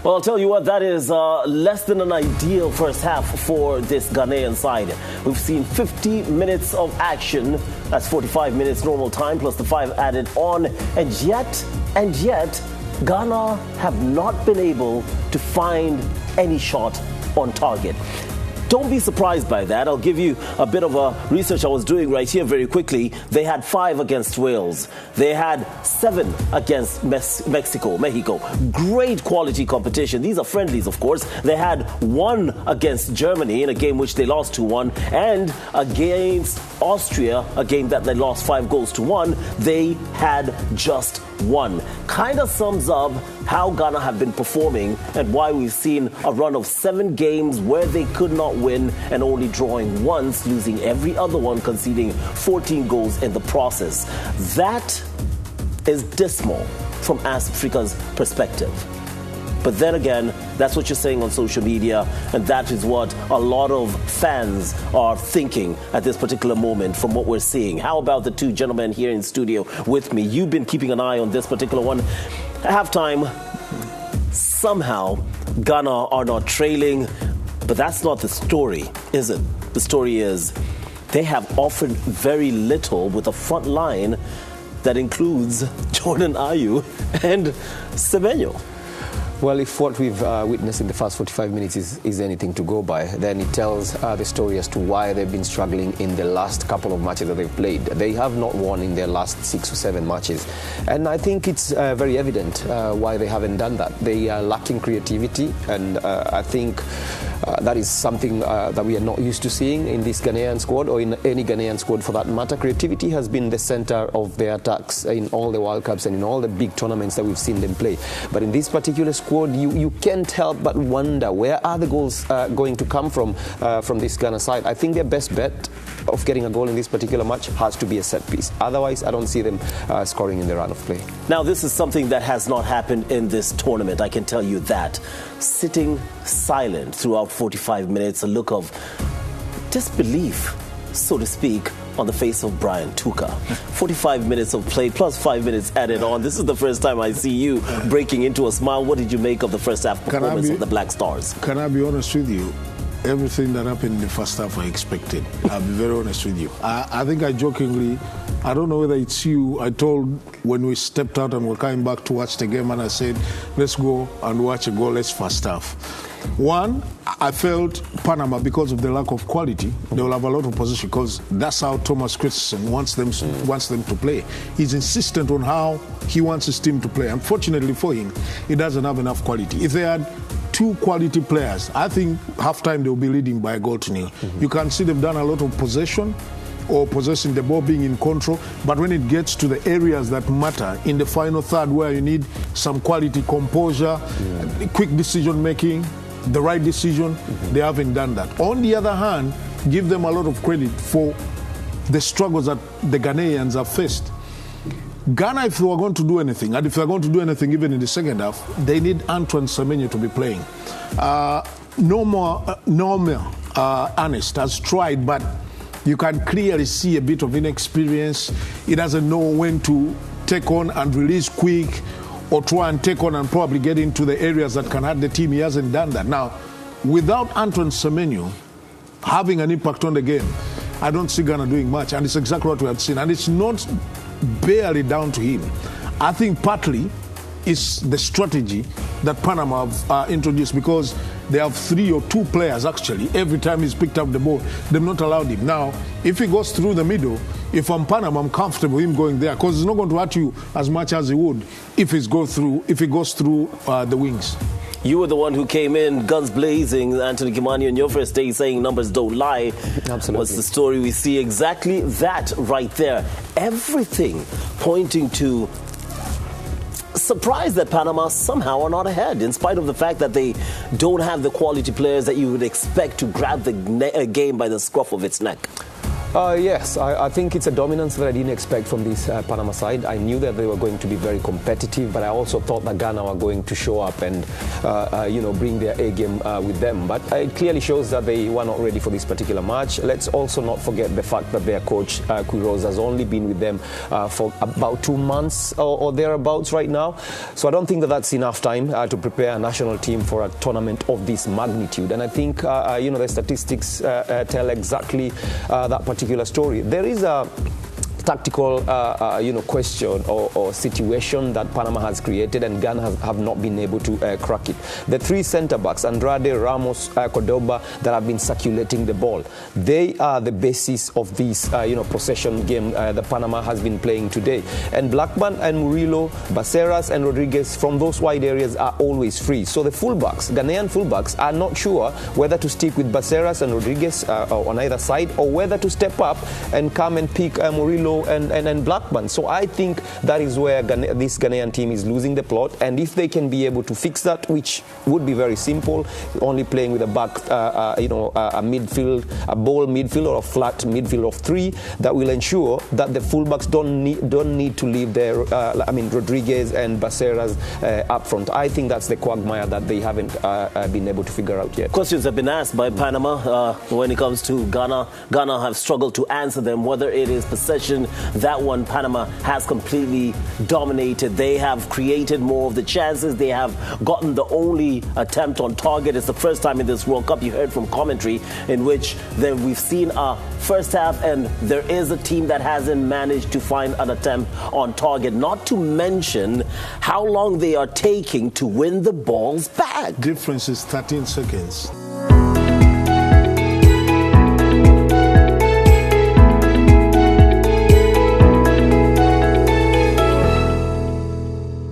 Well, I'll tell you what, that is less than an ideal first half for this Ghanaian side. We've seen 50 minutes of action. That's 45 minutes normal time, plus the 5 added on. And yet, Ghana have not been able to find any shot on target. Don't be surprised by that. I'll give you a bit of a research I was doing right here very quickly. They had 5 against Wales. They had 7 against Mexico. Great quality competition. These are friendlies, of course. They had 1 against Germany in a game which they lost 2-1. And against Austria, a game that they lost 5-1, they had just 1. Kind of sums up how Ghana have been performing and why we've seen a run of 7 games where they could not win and only drawing once, losing every other one, conceding 14 goals in the process. That is dismal from Africa's perspective. But then again, that's what you're saying on social media, and that is what a lot of fans are thinking at this particular moment from what we're seeing. How about the 2 gentlemen here in studio with me? You've been keeping an eye on this particular one. At halftime, somehow Ghana are not trailing, but that's not the story, is it? The story is they have offered very little with a front line that includes Jordan Ayew and Semenyo. Well, if what we've witnessed in the first 45 minutes is anything to go by, then it tells the story as to why they've been struggling in the last couple of matches that they've played. They have not won in their last 6 or 7 matches. And I think it's very evident why they haven't done that. They are lacking creativity, and I think that is something that we are not used to seeing in this Ghanaian squad, or in any Ghanaian squad for that matter. Creativity has been the center of their attacks in all the World Cups and in all the big tournaments that we've seen them play. But in this particular squad, you can't help but wonder, where are the goals going to come from this Ghana side? I think their best bet of getting a goal in this particular match has to be a set piece. Otherwise, I don't see them scoring in the run of play. Now, this is something that has not happened in this tournament, I can tell you that. Sitting silent throughout 45 minutes, a look of disbelief, so to speak, on the face of Brian Tuka. 45 minutes of play plus 5 minutes added on. This is the first time I see you breaking into a smile. What did you make of the first half performance of the Black Stars? Can I be honest with you? Everything that happened in the first half I expected. I'll be very honest with you. I think I jokingly, I don't know whether it's you, I told when we stepped out and we're coming back to watch the game, and I said, let's go and watch a goalless first half. One, I felt Panama, because of the lack of quality, they will have a lot of possession, because that's how Thomas Christensen wants them to play. He's insistent on how he wants his team to play. Unfortunately for him, he doesn't have enough quality. If they had 2 quality players, I think halftime they'll be leading by a goal to nil. You can see they've done a lot of possession, or possessing the ball, being in control, but when it gets to the areas that matter in the final third, where you need some quality, composure, quick decision making, the right decision, they haven't done that. On the other hand, give them a lot of credit for the struggles that the Ghanaians have faced. Ghana, if they were going to do anything, and if they're going to do anything even in the second half, they need Antoine Semenyo to be playing. Normal Ernest has tried, but you can clearly see a bit of inexperience. He doesn't know when to take on and release quick, or try and take on and probably get into the areas that can hurt the team. He hasn't done that. Now, without Antoine Semenyo having an impact on the game, I don't see Ghana doing much, and it's exactly what we have seen. And it's not barely down to him. I think partly is the strategy that Panama have introduced, because they have 3 or 2 players actually. Every time he's picked up the ball, they've not allowed him. Now, if he goes through the middle, if I'm Panama, I'm comfortable with him going there, because it's not going to hurt you as much as he would if he goes through the wings. You were the one who came in guns blazing, Anthony Kimani, on your first day, saying numbers don't lie. Absolutely. What's the story? We see exactly that right there. Everything pointing to surprised that Panama somehow are not ahead, in spite of the fact that they don't have the quality players that you would expect to grab the game by the scruff of its neck. Yes, I think it's a dominance that I didn't expect from this Panama side. I knew that they were going to be very competitive, but I also thought that Ghana were going to show up and, bring their A game with them. But it clearly shows that they were not ready for this particular match. Let's also not forget the fact that their coach, Quiroz, has only been with them for about 2 months or thereabouts right now. So I don't think that that's enough time to prepare a national team for a tournament of this magnitude. And I think, the statistics tell exactly that particular story. There is a tactical, question or situation that Panama has created, and Ghana have not been able to crack it. The 3 centre-backs, Andrade, Ramos, Cordoba, that have been circulating the ball, they are the basis of this, possession game that Panama has been playing today. And Blackburn and Murillo, Baceras and Rodriguez from those wide areas are always free. So the fullbacks, Ghanaian fullbacks, are not sure whether to stick with Baceras and Rodriguez on either side, or whether to step up and come and pick Murillo and Blackburn. So I think that is where this Ghanaian team is losing the plot, and if they can be able to fix that, which would be very simple, only playing with a back, a midfield, a ball midfield or a flat midfield of 3, that will ensure that the fullbacks don't need to leave their, Rodriguez and Baceras up front. I think that's the quagmire that they haven't been able to figure out yet. Questions have been asked by Panama when it comes to Ghana. Ghana have struggled to answer them, whether it is possession. That one, Panama has completely dominated. They have created more of the chances. They have gotten the only attempt on target. It's the first time in this World Cup, you heard from commentary, in which we've seen a first half and there is a team that hasn't managed to find an attempt on target. Not to mention how long they are taking to win the balls back. Difference is 13 seconds.